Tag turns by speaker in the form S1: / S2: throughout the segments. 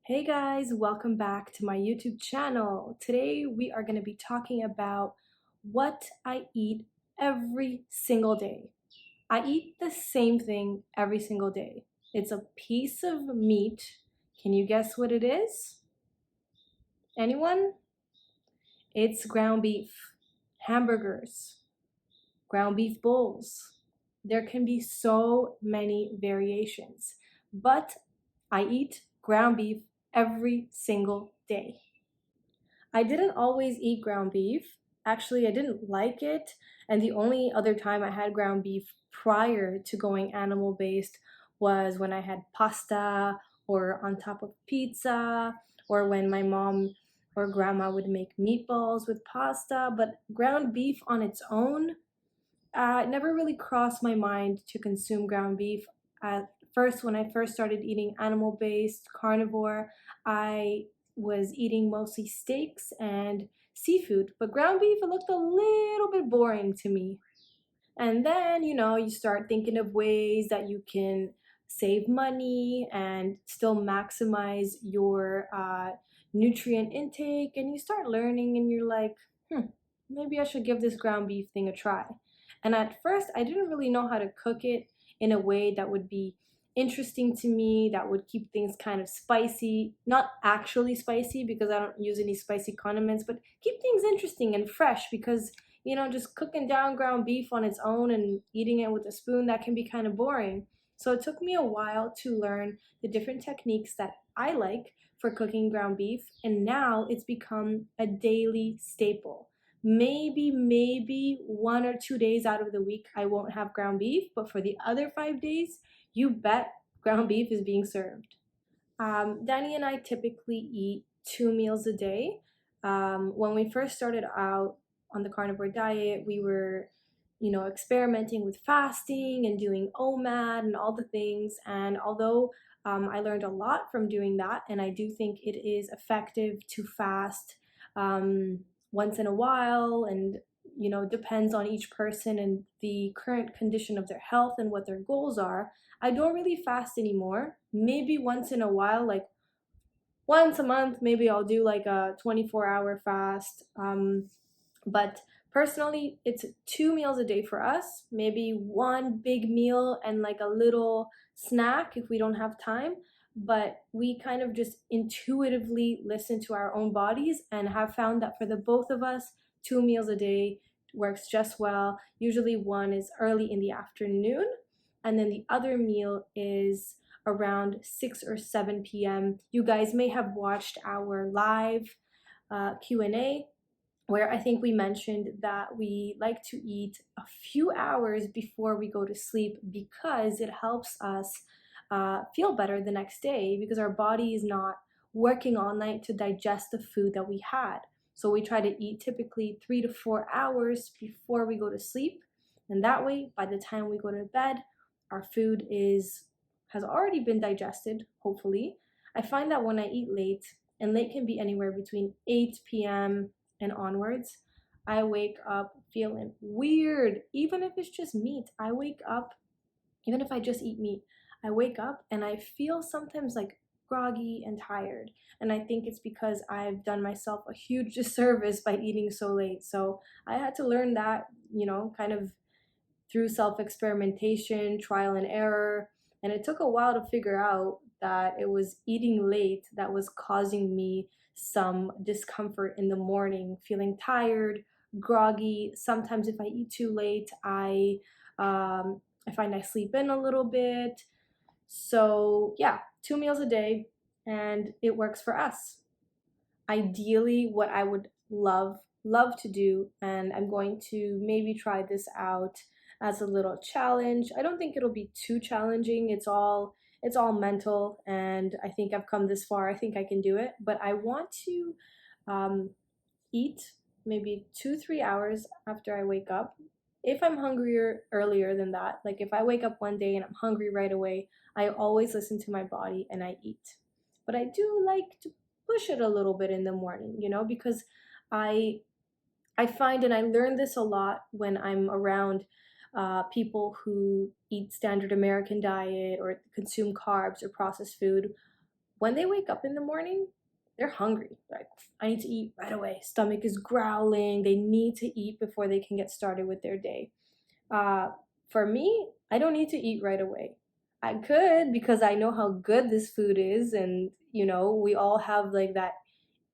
S1: Hey guys, welcome back to my YouTube channel. Today we are going to be talking about what I eat every single day. I eat the same thing every single day. It's a piece of meat. Can you guess what it is? Anyone? It's ground beef, hamburgers, ground beef bowls. There can be so many variations, but I eat ground beef every single day. I didn't always eat ground beef. Actually, I didn't like it. And the only other time I had ground beef prior to going animal based was when I had pasta or on top of pizza or when my mom or grandma would make meatballs with pasta. But ground beef on its own, it never really crossed my mind to consume ground beef. At first, when I first started eating animal based carnivore, I was eating mostly steaks and seafood, but ground beef, it looked a little bit boring to me. And then, you start thinking of ways that you can save money and still maximize your nutrient intake. And you start learning, and you're like, maybe I should give this ground beef thing a try. And at first, I didn't really know how to cook it in a way that would be interesting to me, that would keep things kind of spicy, not actually spicy because I don't use any spicy condiments, but keep things interesting and fresh because just cooking down ground beef on its own and eating it with a spoon, that can be kind of boring. So it took me a while to learn the different techniques that I like for cooking ground beef, and now it's become a daily staple. Maybe 1 or 2 days out of the week I won't have ground beef, but for the other 5 days, you bet ground beef is being served. Danny and I typically eat 2 meals a day. When we first started out on the carnivore diet, we were, experimenting with fasting and doing OMAD and all the things. And although I learned a lot from doing that, and I do think it is effective to fast once in a while, and depends on each person and the current condition of their health and what their goals are. I don't really fast anymore. Maybe once in a while, like once a month, maybe I'll do like a 24-hour fast. But personally, it's 2 meals a day for us, maybe one big meal and like a little snack if we don't have time. But we kind of just intuitively listen to our own bodies and have found that for the both of us, 2 meals a day works just well. Usually one is early in the afternoon, and then the other meal is around 6 or 7 p.m. You guys may have watched our live Q&A where I think we mentioned that we like to eat a few hours before we go to sleep because it helps us feel better the next day because our body is not working all night to digest the food that we had. So we try to eat typically 3 to 4 hours before we go to sleep. And that way, by the time we go to bed, our food has already been digested, hopefully. I find that when I eat late, and late can be anywhere between 8 p.m. and onwards, I wake up feeling weird. Even if it's just meat, I wake up, even if I just eat meat, I wake up and I feel sometimes like groggy and tired. And I think it's because I've done myself a huge disservice by eating so late. So I had to learn that, kind of through self experimentation, trial and error. And it took a while to figure out that it was eating late that was causing me some discomfort in the morning, feeling tired, groggy. Sometimes if I eat too late, I find I sleep in a little bit. So yeah, 2 meals a day, and it works for us. Ideally, what I would love to do, and I'm going to maybe try this out as a little challenge. I don't think it'll be too challenging. It's all mental, and I think I've come this far. I think I can do it. But I want to um, eat maybe 2 3 hours after I wake up. If I'm hungrier earlier than that, like if I wake up one day and I'm hungry right away, I always listen to my body and I eat. But I do like to push it a little bit in the morning, because I I find, and I learned this a lot when I'm around people who eat standard American diet or consume carbs or processed food. when they wake up in the morning, they're hungry. Like, I need to eat right away. Stomach is growling. They need to eat before they can get started with their day. Uh, for me, I don't need to eat right away. I could because I know how good this food is, and we all have like that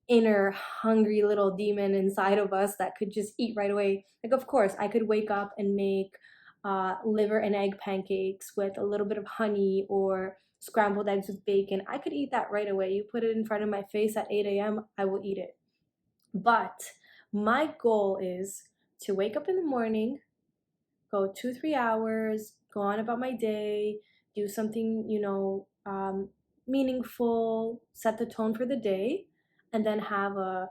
S1: inner hungry little demon inside of us that could just eat right away. Like, of course, I could wake up and make liver and egg pancakes with a little bit of honey or scrambled eggs with bacon. I could eat that right away. You put it in front of my face at 8 a.m., I will eat it. But my goal is to wake up in the morning, go 2, 3 hours, go on about my day, do something, meaningful, set the tone for the day, and then have a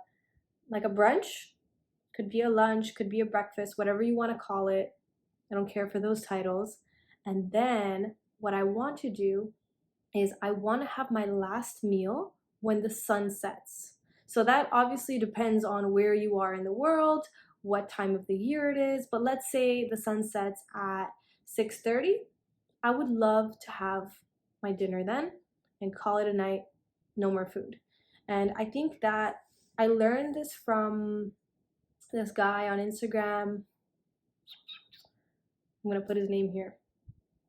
S1: brunch. Could be a lunch, could be a breakfast, whatever you want to call it. I don't care for those titles. And then what I want to do is I want to have my last meal when the sun sets. So that obviously depends on where you are in the world, what time of the year it is, but let's say the sun sets at 6:30. I would love to have my dinner then and call it a night, no more food. And I think that I learned this from this guy on Instagram. I'm gonna put his name here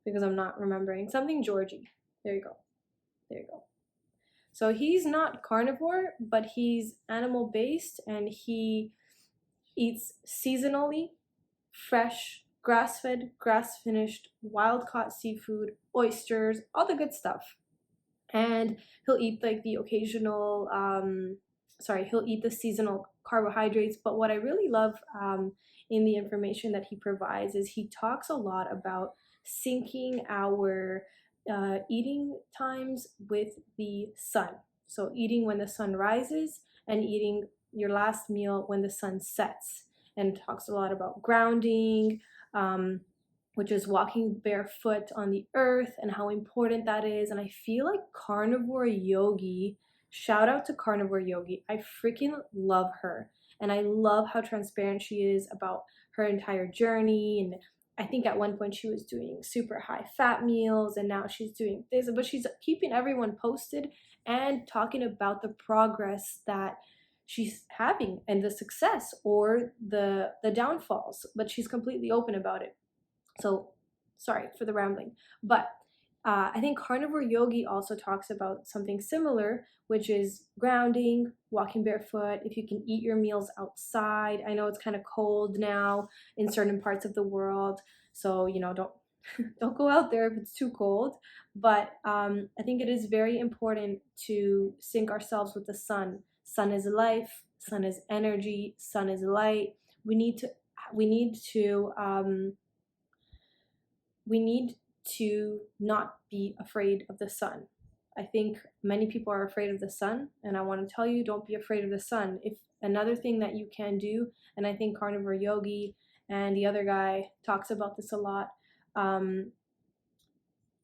S1: because I'm not remembering. Something Georgie. There you go. There you go. So he's not carnivore, but he's animal based, and he eats seasonally, fresh, grass fed, grass finished, wild caught seafood, oysters, all the good stuff. And he'll eat like the occasional, he'll eat the seasonal carbohydrates. But what I really love in the information that he provides is he talks a lot about syncing our eating times with the sun. So eating when the sun rises and eating your last meal when the sun sets. And talks a lot about grounding, which is walking barefoot on the earth and how important that is. And I feel like Carnivore Yogi, shout out to Carnivore Yogi. I freaking love her. And I love how transparent she is about her entire journey. And I think at one point she was doing super high fat meals, and now she's doing this, but she's keeping everyone posted and talking about the progress that she's having and the success or the downfalls, but she's completely open about it. So sorry for the rambling, but I think Carnivore Yogi also talks about something similar, which is grounding, walking barefoot, if you can eat your meals outside. I know it's kind of cold now in certain parts of the world, so don't go out there if it's too cold. But I think it is very important to sync ourselves with the sun. Sun is life, sun is energy, sun is light. We need to we need to we need to not be afraid of the sun. I think many people are afraid of the sun, and I want to tell you, don't be afraid of the sun. If another thing that you can do, and I think Carnivore Yogi and the other guy talks about this a lot,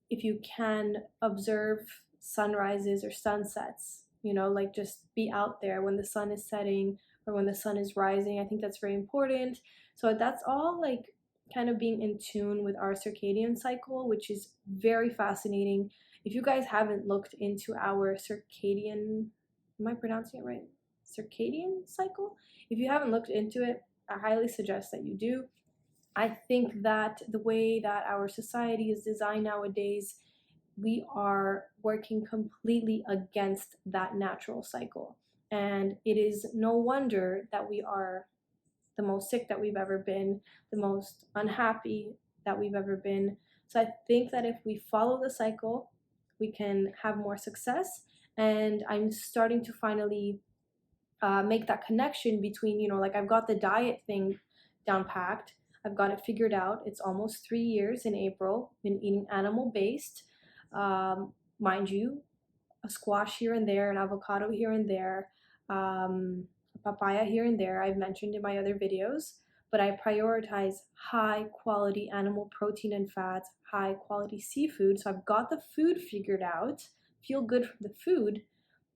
S1: if you can observe sunrises or sunsets, like just be out there when the sun is setting or when the sun is rising. I think that's very important. So that's all like kind of being in tune with our circadian cycle, which is very fascinating. If you guys haven't looked into our circadian, am I pronouncing it right? Circadian cycle? If you haven't looked into it, I highly suggest that you do. I think that the way that our society is designed nowadays, we are working completely against that natural cycle. And it is no wonder that we are the most sick that we've ever been, the most unhappy that we've ever been. So I think that if we follow the cycle, we can have more success. And I'm starting to finally make that connection between, like I've got the diet thing down packed. I've got it figured out. It's almost 3 years in April. Been eating animal based. Mind you, a squash here and there, an avocado here and there, papaya here and there, I've mentioned in my other videos, but I prioritize high quality animal protein and fats, high quality seafood. So I've got the food figured out, feel good from the food,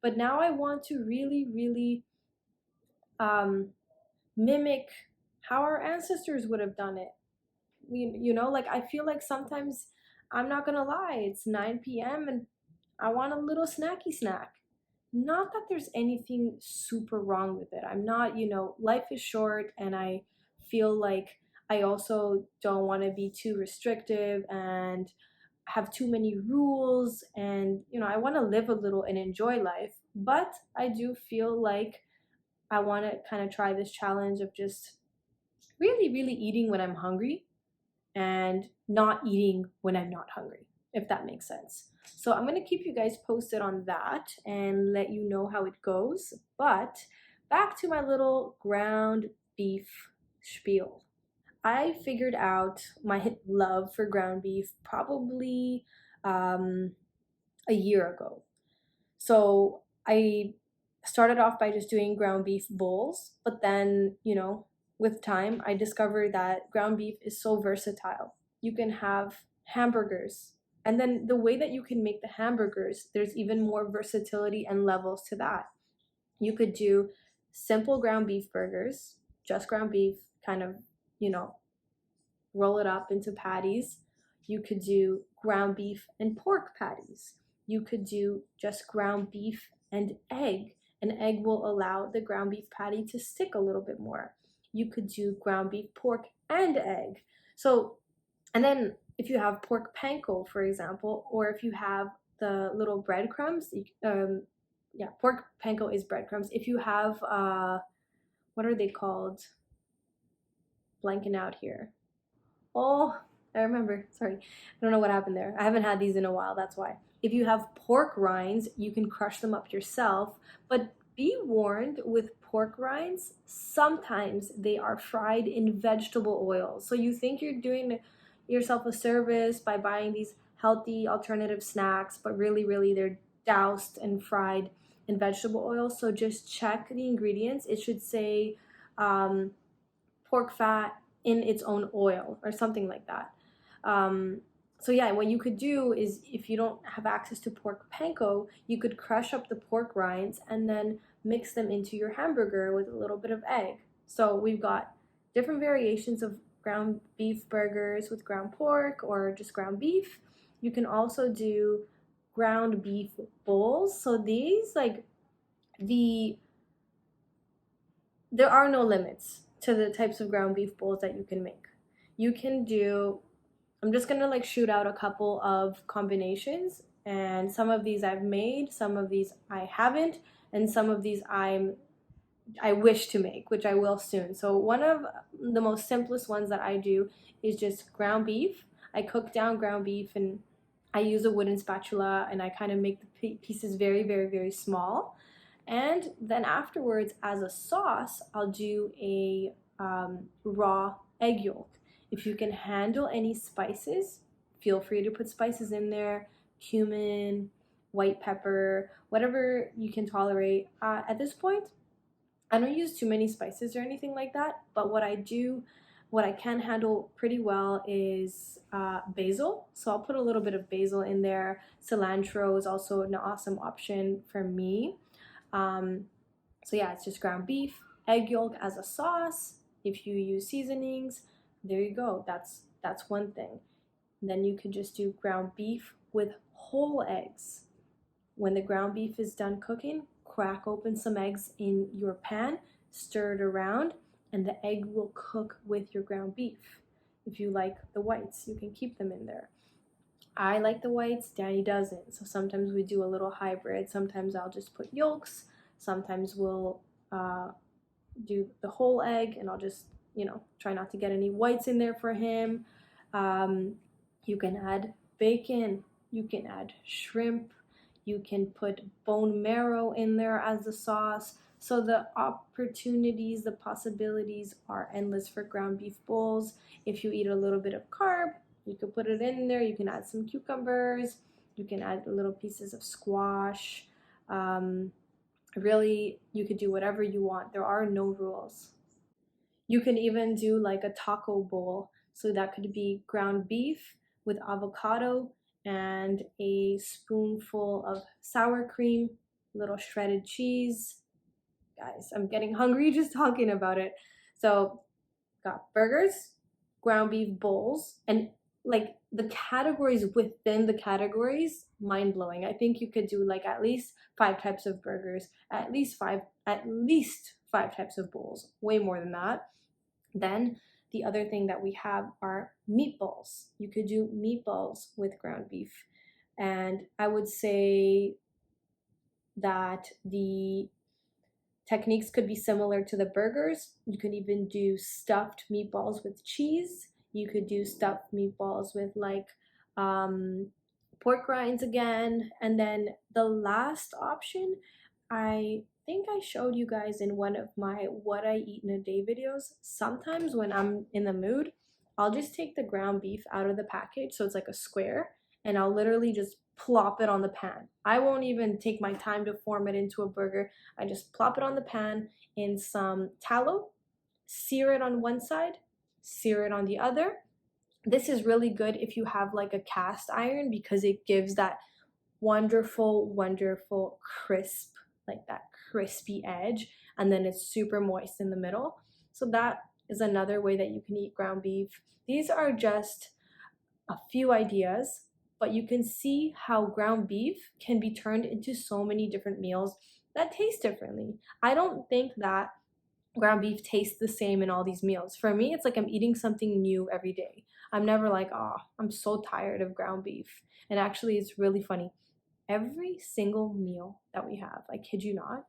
S1: but now I want to really, really mimic how our ancestors would have done it. Like I feel like sometimes, I'm not gonna lie, it's 9 p.m. and I want a little snacky snack. Not that there's anything super wrong with it. I'm not, life is short, and I feel like I also don't want to be too restrictive and have too many rules, and I want to live a little and enjoy life, but I do feel like I want to kind of try this challenge of just really really eating when I'm hungry and not eating when I'm not hungry, if that makes sense. So I'm going to keep you guys posted on that and let you know how it goes. But back to my little ground beef spiel. I figured out my love for ground beef probably a year ago. So I started off by just doing ground beef bowls, but then, with time, I discovered that ground beef is so versatile. You can have hamburgers. And then the way that you can make the hamburgers, there's even more versatility and levels to that. You could do simple ground beef burgers, just ground beef, kind of, you know, roll it up into patties. You could do ground beef and pork patties. You could do just ground beef and egg. An egg will allow the ground beef patty to stick a little bit more. You could do ground beef, pork, and egg. So, and then if you have pork panko, for example, or if you have the little breadcrumbs, yeah, pork panko is breadcrumbs. If you have, what are they called? Blanking out here. Oh, I remember. Sorry. I don't know what happened there. I haven't had these in a while, that's why. If you have pork rinds, you can crush them up yourself, but be warned with pork rinds, sometimes they are fried in vegetable oil. So you think you're doing yourself a service by buying these healthy alternative snacks, but really, really they're doused and fried in vegetable oil. So just check the ingredients. It should say pork fat in its own oil or something like that. Um, so yeah, what you could do is, if you don't have access to pork panko, you could crush up the pork rinds and then mix them into your hamburger with a little bit of egg. So we've got different variations of ground beef burgers with ground pork or just ground beef. You can also do ground beef bowls. So these, like, the there are no limits to the types of ground beef bowls that you can make. You can do, I'm just gonna like shoot out a couple of combinations, and some of these I've made, some of these I haven't, and some of these I wish to make, which I will soon. So one of the most simplest ones that I do is just ground beef. I cook down ground beef and I use a wooden spatula, and I kind of make the pieces very, very, very small. And then afterwards, as a sauce, I'll do a raw egg yolk. If you can handle any spices, feel free to put spices in there: cumin, white pepper, whatever you can tolerate. At this point, I don't use too many spices or anything like that, but what I can handle pretty well is basil. So I'll put a little bit of basil in there. Cilantro is also an awesome option for me. Um, so yeah, it's just ground beef, egg yolk as a sauce. If you use seasonings, there you go. That's one thing. And then you could just do ground beef with whole eggs. When the ground beef is done cooking, crack open some eggs in your pan, stir it around, and the egg will cook with your ground beef. If you like the whites, you can keep them in there. I like the whites, Danny doesn't. So sometimes we do a little hybrid. Sometimes I'll just put yolks. Sometimes we'll do the whole egg, and I'll just, try not to get any whites in there for him. You can add bacon. You can add shrimp. You can put bone marrow in there as the sauce. So the opportunities, the possibilities are endless for ground beef bowls. If you eat a little bit of carb, you can put it in there. You can add some cucumbers. You can add little pieces of squash. Really, you could do whatever you want. There are no rules. You can even do like a taco bowl. So that could be ground beef with avocado and a spoonful of sour cream, little shredded cheese. Guys, I'm getting hungry just talking about it. So, got burgers, ground beef bowls, and like the categories within the categories, mind-blowing. I think you could do like at least 5 types of burgers, at least five types of bowls, way more than that. Then the other thing that we have are meatballs. You could do meatballs with ground beef. And I would say that the techniques could be similar to the burgers. You could even do stuffed meatballs with cheese. You could do stuffed meatballs with like um, pork rinds again. And then the last option, I think I showed you guys in one of my what I eat in a day videos. Sometimes when I'm in the mood, I'll just take the ground beef out of the package, so it's like a square, and I'll literally just plop it on the pan. I won't even take my time to form it into a burger. I just plop it on the pan in some tallow, sear it on one side, sear it on the other. This is really good if you have like a cast iron because it gives that wonderful, wonderful crisp, like that crispy edge, and then it's super moist in the middle. So that is another way that you can eat ground beef. These are just a few ideas, but you can see how ground beef can be turned into so many different meals that taste differently. I don't think that ground beef tastes the same in all these meals. For me, it's like I'm eating something new every day. I'm never like, oh, I'm so tired of ground beef. And actually, it's really funny. Every single meal that we have, I kid you not,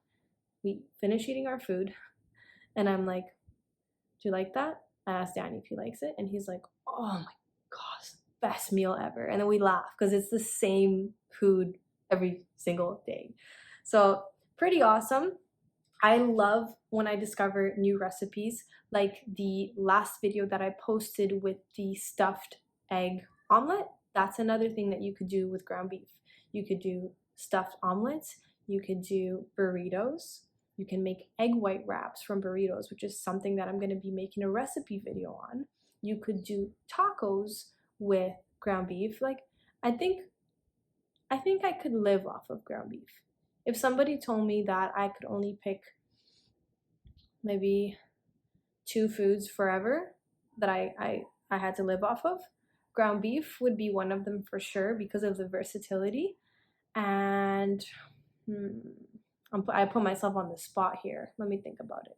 S1: we finish eating our food, and I'm like, do you like that? I asked Danny if he likes it, and he's like, oh my gosh, best meal ever. And then we laugh because it's the same food every single day. So pretty awesome. I love when I discover new recipes, like the last video that I posted with the stuffed egg omelet. That's another thing that you could do with ground beef. You could do stuffed omelets, you could do burritos, you can make egg white wraps from burritos, which is something that I'm going to be making a recipe video on. You could do tacos with ground beef. Like I think I could live off of ground beef. If somebody told me that I could only pick maybe 2 foods forever that I had to live off of, ground beef would be one of them for sure because of the versatility. And I put myself on the spot here. Let me think about it.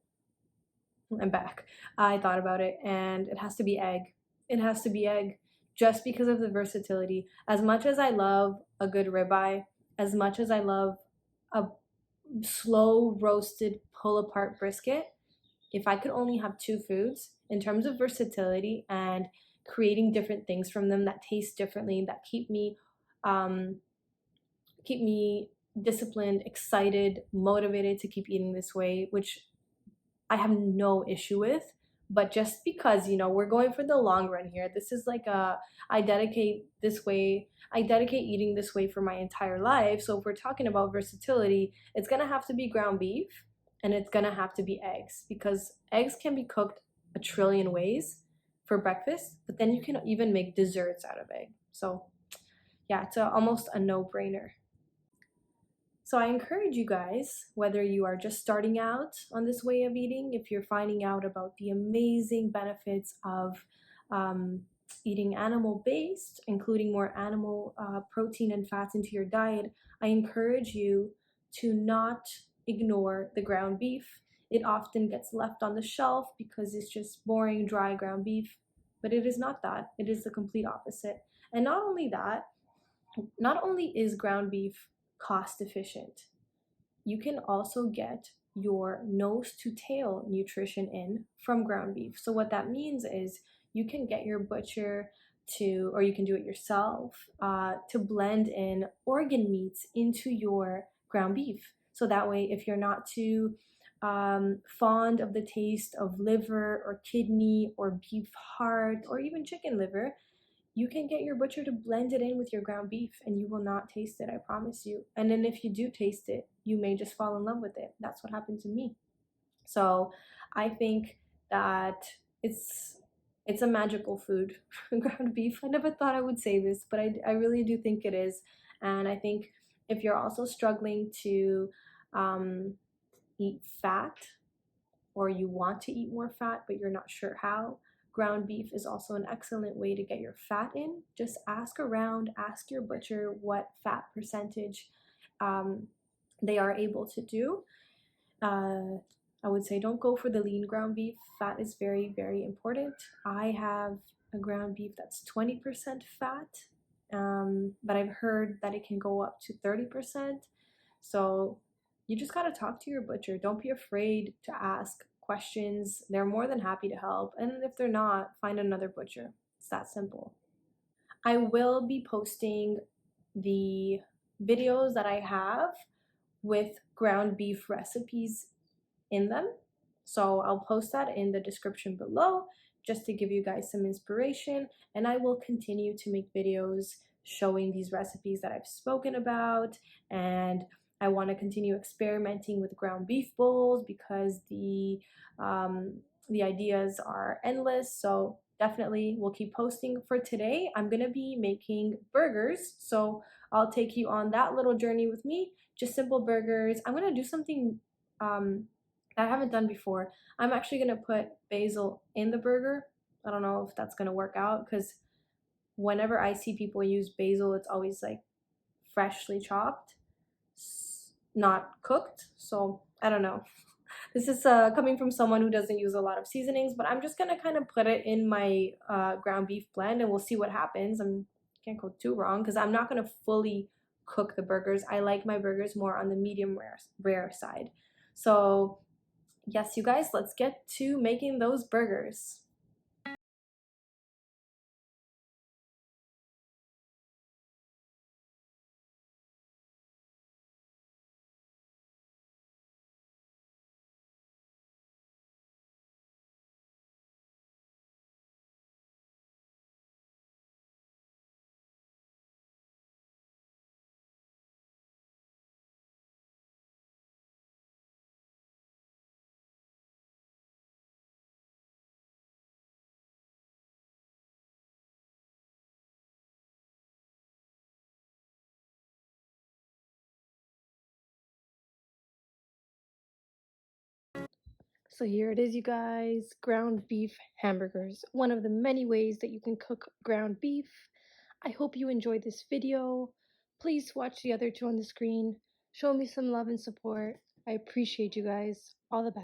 S1: I'm back. I thought about it, and it has to be egg. It has to be egg just because of the versatility. As much as I love a good ribeye, as much as I love a slow roasted pull apart brisket, if I could only have 2 foods in terms of versatility and creating different things from them that taste differently, that keep me disciplined, excited, motivated to keep eating this way, which I have no issue with. But just because, we're going for the long run here, this is like I dedicate eating this way for my entire life. So if we're talking about versatility, it's gonna have to be ground beef and it's gonna have to be eggs, because eggs can be cooked a trillion ways for breakfast, but then you can even make desserts out of egg. So yeah, it's almost a no-brainer. So I encourage you guys, whether you are just starting out on this way of eating, if you're finding out about the amazing benefits of eating animal-based, including more animal protein and fats into your diet, I encourage you to not ignore the ground beef. It often gets left on the shelf because it's just boring, dry ground beef, but it is not that. It is the complete opposite. And not only that, not only is ground beef cost efficient, you can also get your nose to tail nutrition in from ground beef. So what that means is you can get your butcher to, or you can do it yourself, to blend in organ meats into your ground beef. So that way, if you're not too fond of the taste of liver or kidney or beef heart or even chicken liver, you can get your butcher to blend it in with your ground beef and you will not taste it, I promise you. And then if you do taste it, you may just fall in love with it. That's what happened to me. So I think that it's a magical food, ground beef. I never thought I would say this, but I really do think it is. And I think if you're also struggling to eat fat, or you want to eat more fat but you're not sure how, ground beef is also an excellent way to get your fat in. Just ask around, ask your butcher what fat percentage they are able to do. I would say don't go for the lean ground beef. Fat is very, very important. I have a ground beef that's 20% fat, but I've heard that it can go up to 30%. So you just got to talk to your butcher. Don't be afraid to ask questions. They're more than happy to help. And if they're not, find another butcher. It's that simple. I will be posting the videos that I have with ground beef recipes in them. So I'll post that in the description below just to give you guys some inspiration, and I will continue to make videos showing these recipes that I've spoken about, and I want to continue experimenting with ground beef bowls because the ideas are endless. So definitely we'll keep posting. For today, I'm gonna be making burgers, so I'll take you on that little journey with me. Just simple burgers. I'm gonna do something I haven't done before. I'm actually gonna put basil in the burger. I don't know if that's gonna work out because whenever I see people use basil, it's always like freshly chopped, not cooked. So I don't know. This is coming from someone who doesn't use a lot of seasonings, but I'm just gonna kind of put it in my ground beef blend and we'll see what happens. I can't go too wrong because I'm not gonna fully cook the burgers. I like my burgers more on the medium rare side. So yes, you guys, let's get to making those burgers. So here it is, you guys, ground beef hamburgers. One of the many ways that you can cook ground beef. I hope you enjoyed this video. Please watch the other two on the screen. Show me some love and support. I appreciate you guys. All the best.